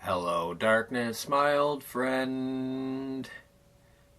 Hello, darkness, my old friend.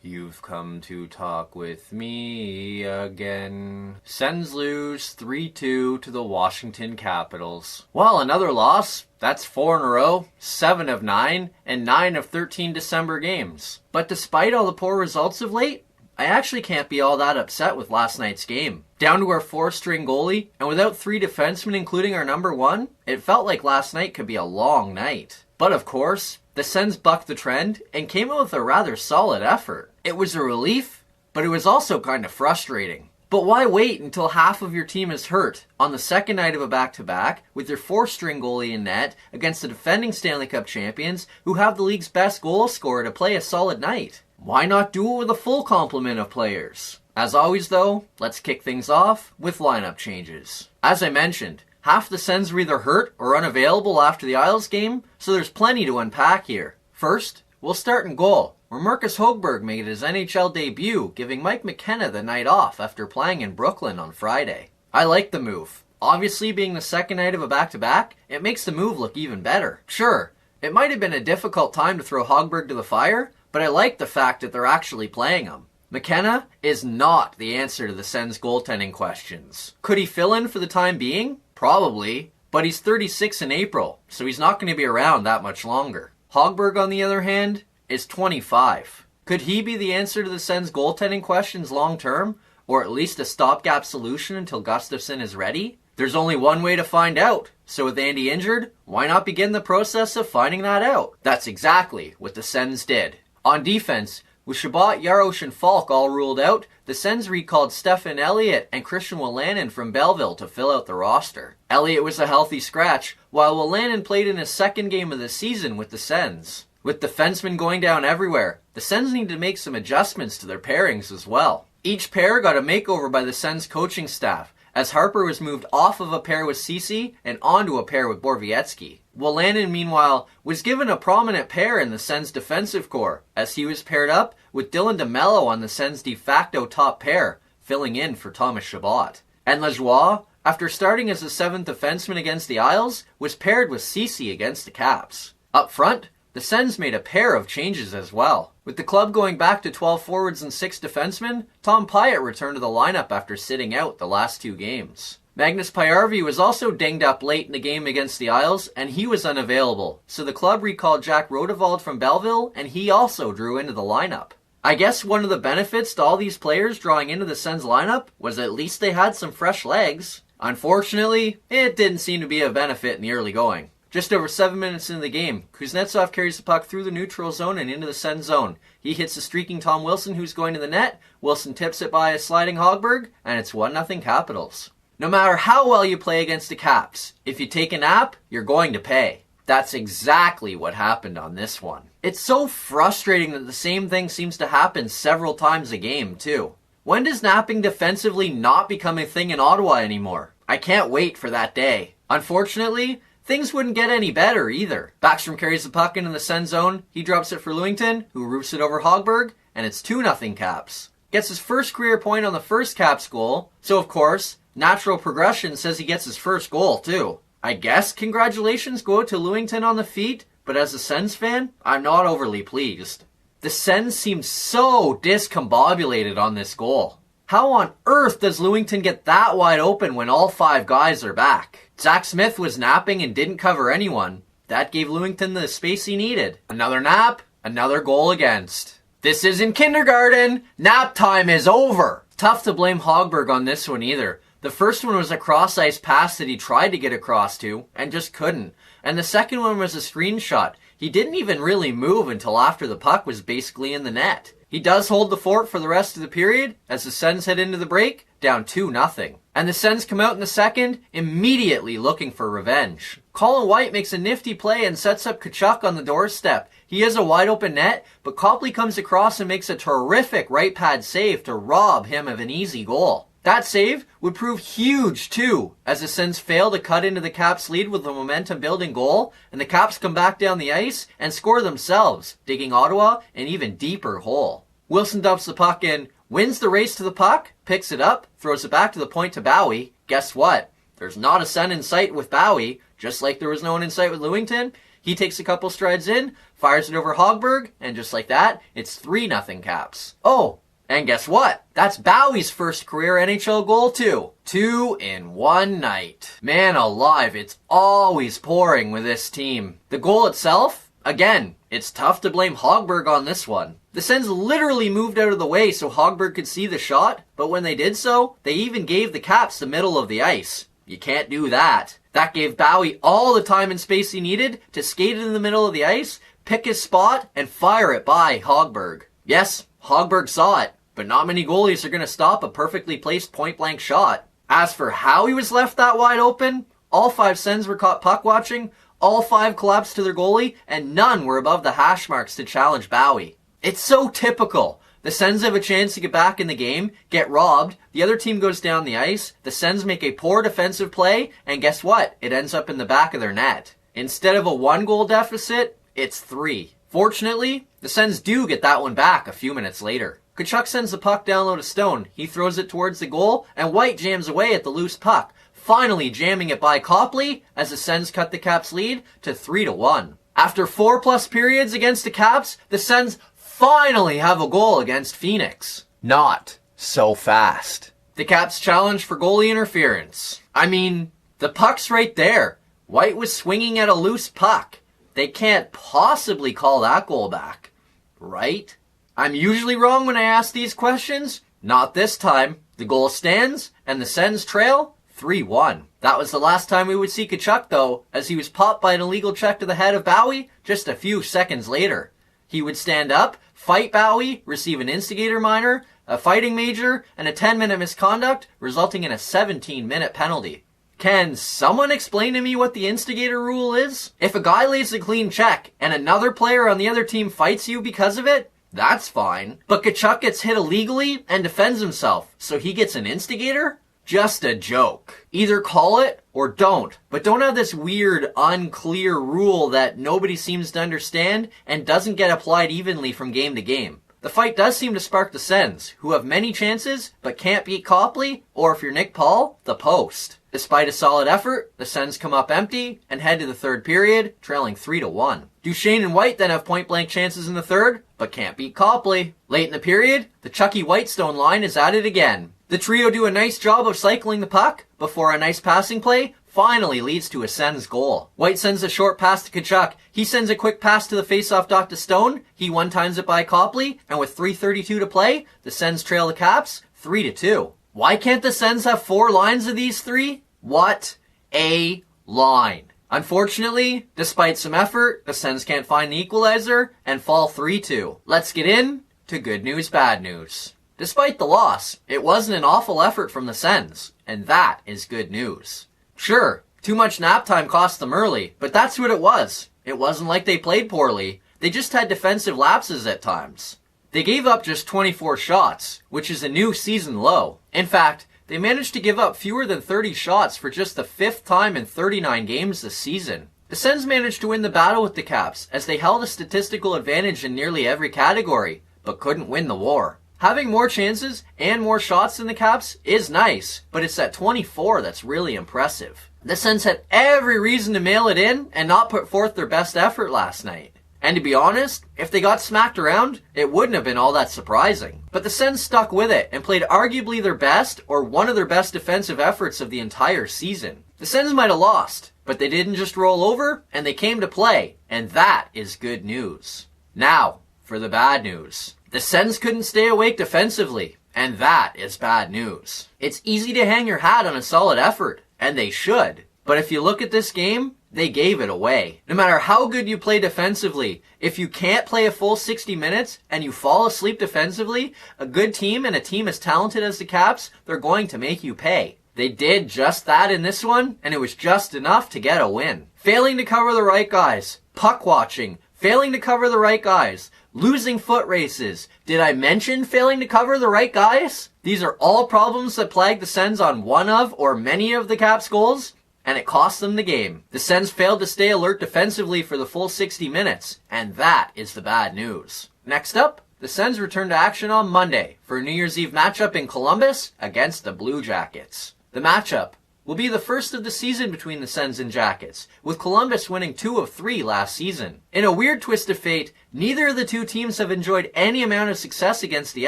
You've come to talk with me again. Sens lose 3-2 to the Washington Capitals. Well, another loss. That's 4 in a row, 7 of 9, and 9 of 13 December games. But despite all the poor results of late, I actually can't be all that upset with last night's game. Down to our 4-string goalie, and without 3 defensemen including our number 1, it felt like last night could be a long night. But of course, the Sens bucked the trend and came out with a rather solid effort. It was a relief, but it was also kind of frustrating. But why wait until half of your team is hurt on the second night of a back-to-back with your 4-string goalie in net against the defending Stanley Cup champions who have the league's best goal scorer to play a solid night? Why not do it with a full complement of players? As always though, let's kick things off with lineup changes. As I mentioned, half the Sens were either hurt or unavailable after the Isles game, so there's plenty to unpack here. First, we'll start in goal, where Marcus Högberg made his NHL debut, giving Mike McKenna the night off after playing in Brooklyn on Friday. I like the move. Obviously, being the second night of a back-to-back, it makes the move look even better. Sure, it might have been a difficult time to throw Högberg to the fire, but I like the fact that they're actually playing him. McKenna is not the answer to the Sens goaltending questions. Could he fill in for the time being? Probably, but he's 36 in April, so he's not going to be around that much longer. Högberg, on the other hand, is 25. Could he be the answer to the Sens goaltending questions long term, or at least a stopgap solution until Gustafsson is ready? There's only one way to find out, so with Andy injured, why not begin the process of finding that out? That's exactly what the Sens did. On defense, with Chabot, Jaros, and Falk all ruled out, the Sens recalled Stefan Elliott and Christian Wolanin from Belleville to fill out the roster. Elliott was a healthy scratch, while Wolanin played in his second game of the season with the Sens. With defensemen going down everywhere, the Sens need to make some adjustments to their pairings as well. Each pair got a makeover by the Sens coaching staff, as Harper was moved off of a pair with Ceci and onto a pair with Borowiecki. Wolanin, meanwhile, was given a prominent pair in the Sens defensive core, as he was paired up with Dylan DeMello on the Sens de facto top pair, filling in for Thomas Chabot. And Lajoie, after starting as a 7th defenseman against the Isles, was paired with Ceci against the Caps. Up front, the Sens made a pair of changes as well. With the club going back to 12 forwards and 6 defensemen, Tom Pyatt returned to the lineup after sitting out the last 2 games. Magnus Pajärvi was also dinged up late in the game against the Isles, and he was unavailable, so the club recalled Jack Rodevald from Belleville, and he also drew into the lineup. I guess one of the benefits to all these players drawing into the Sens lineup was at least they had some fresh legs. Unfortunately, it didn't seem to be a benefit in the early going. Just over 7 minutes into the game, Kuznetsov carries the puck through the neutral zone and into the Sens zone. He hits the streaking Tom Wilson, who's going to the net. Wilson tips it by a sliding Högberg, and it's 1-0 Capitals. No matter how well you play against the Caps, if you take a nap, you're going to pay. That's exactly what happened on this one. It's so frustrating that the same thing seems to happen several times a game, too. When does napping defensively not become a thing in Ottawa anymore? I can't wait for that day. Unfortunately, things wouldn't get any better either. Backstrom carries the puck into the Sens zone. He drops it for Lewington, who roofs it over Högberg, and it's 2-0 Caps. Gets his first career point on the first Caps goal, so of course, natural progression says he gets his first goal too. I guess congratulations go to Lewington on the feat, but as a Sens fan, I'm not overly pleased. The Sens seem so discombobulated on this goal. How on earth does Lewington get that wide open when all 5 guys are back? Zach Smith was napping and didn't cover anyone. That gave Lewington the space he needed. Another nap, another goal against. This isn't kindergarten. Nap time is over. Tough to blame Högberg on this one either. The first one was a cross-ice pass that he tried to get across to, and just couldn't. And the second one was a screenshot. He didn't even really move until after the puck was basically in the net. He does hold the fort for the rest of the period, as the Sens head into the break, down 2-0. And the Sens come out in the second, immediately looking for revenge. Colin White makes a nifty play and sets up Tkachuk on the doorstep. He has a wide open net, but Copley comes across and makes a terrific right pad save to rob him of an easy goal. That save would prove huge too, as the Sens fail to cut into the Caps' lead with a momentum-building goal, and the Caps come back down the ice and score themselves, digging Ottawa an even deeper hole. Wilson dumps the puck in, wins the race to the puck, picks it up, throws it back to the point to Bowie. Guess what? There's not a Sen in sight with Bowie, just like there was no one in sight with Lewington. He takes a couple strides in, fires it over Hogberg, and just like that, it's 3-0 Caps. Oh, and guess what? That's Bowie's first career NHL goal too. 2 in one night. Man alive, it's always pouring with this team. The goal itself? Again, it's tough to blame Hogberg on this one. The Sens literally moved out of the way so Hogberg could see the shot, but when they did so, they even gave the Caps the middle of the ice. You can't do that. That gave Bowie all the time and space he needed to skate in the middle of the ice, pick his spot, and fire it by Hogberg. Yes, Hogberg saw it, but not many goalies are going to stop a perfectly placed point-blank shot. As for how he was left that wide open, all 5 Sens were caught puck-watching, all 5 collapsed to their goalie, and none were above the hash marks to challenge Bowie. It's so typical. The Sens have a chance to get back in the game, get robbed, the other team goes down the ice, the Sens make a poor defensive play, and guess what? It ends up in the back of their net. Instead of a 1-goal deficit, it's 3. Fortunately, the Sens do get that one back a few minutes later. Kachuk sends the puck down low to Stone, he throws it towards the goal, and White jams away at the loose puck, finally jamming it by Copley as the Sens cut the Caps' lead to 3-1. After 4+ periods against the Caps, the Sens finally have a goal against Phoenix. Not so fast. The Caps challenge for goalie interference. I mean, the puck's right there. White was swinging at a loose puck. They can't possibly call that goal back, right? I'm usually wrong when I ask these questions. Not this time. The goal stands, and the Sens trail 3-1. That was the last time we would see Kachuk, though, as he was popped by an illegal check to the head of Bowie just a few seconds later. He would stand up, fight Bowie, receive an instigator minor, a fighting major, and a 10-minute misconduct, resulting in a 17-minute penalty. Can someone explain to me what the instigator rule is? If a guy lays a clean check, and another player on the other team fights you because of it, that's fine. But Kachuk gets hit illegally and defends himself, so he gets an instigator? Just a joke. Either call it or don't, but don't have this weird, unclear rule that nobody seems to understand and doesn't get applied evenly from game to game. The fight does seem to spark the Sens, who have many chances but can't beat Copley, or if you're Nick Paul, the post. Despite a solid effort, the Sens come up empty and head to the third period, trailing 3-1. Duchesne and White then have point-blank chances in the third, but can't beat Copley. Late in the period, the Chucky-Whitestone line is at it again. The trio do a nice job of cycling the puck before a nice passing play finally leads to a Sens goal. White sends a short pass to Kachuk. He sends a quick pass to the face-off dot to Stone. He one-times it by Copley, and with 3:32 to play, the Sens trail the Caps 3-2. Why can't the Sens have 4 lines of these 3? What a line. Unfortunately, despite some effort, the Sens can't find the equalizer and fall 3-2. Let's get in to good news, bad news. Despite the loss, it wasn't an awful effort from the Sens, and that is good news. Sure, too much nap time cost them early, but that's what it was. It wasn't like they played poorly. They just had defensive lapses at times. They gave up just 24 shots, which is a new season low. In fact, they managed to give up fewer than 30 shots for just the 5th time in 39 games this season. The Sens managed to win the battle with the Caps, as they held a statistical advantage in nearly every category, but couldn't win the war. Having more chances and more shots than the Caps is nice, but it's that 24 that's really impressive. The Sens had every reason to mail it in and not put forth their best effort last night. And to be honest, if they got smacked around, it wouldn't have been all that surprising. But the Sens stuck with it and played arguably their best or one of their best defensive efforts of the entire season. The Sens might have lost, but they didn't just roll over, and they came to play, and that is good news. Now, for the bad news. The Sens couldn't stay awake defensively, and that is bad news. It's easy to hang your hat on a solid effort, and they should. But if you look at this game, they gave it away. No matter how good you play defensively, if you can't play a full 60 minutes and you fall asleep defensively, a good team and a team as talented as the Caps, they're going to make you pay. They did just that in this one, and it was just enough to get a win. Failing to cover the right guys, puck watching, failing to cover the right guys, losing foot races. Did I mention failing to cover the right guys? These are all problems that plague the Sens on one of or many of the Caps' goals, and it cost them the game. The Sens failed to stay alert defensively for the full 60 minutes, and that is the bad news. Next up, the Sens return to action on Monday for a New Year's Eve matchup in Columbus against the Blue Jackets. The matchup will be the first of the season between the Sens and Jackets, with Columbus winning 2 of 3 last season. In a weird twist of fate, neither of the two teams have enjoyed any amount of success against the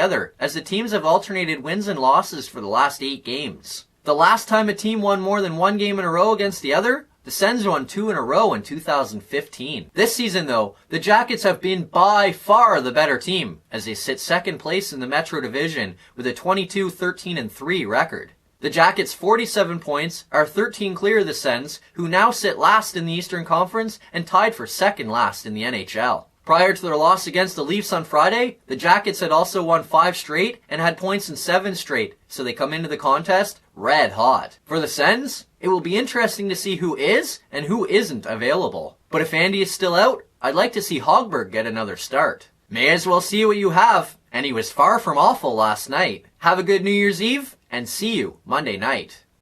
other, as the teams have alternated wins and losses for the last 8 games. The last time a team won more than 1 game in a row against the other, the Sens won 2 in a row in 2015. This season, though, the Jackets have been by far the better team, as they sit second place in the Metro Division with a 22-13-3 record. The Jackets' 47 points are 13 clear of the Sens, who now sit last in the Eastern Conference and tied for second last in the NHL. Prior to their loss against the Leafs on Friday, the Jackets had also won 5 straight and had points in 7 straight, so they come into the contest red hot. For the Sens, it will be interesting to see who is and who isn't available. But if Andy is still out, I'd like to see Hogberg get another start. May as well see what you have, and he was far from awful last night. Have a good New Year's Eve, and see you Monday night.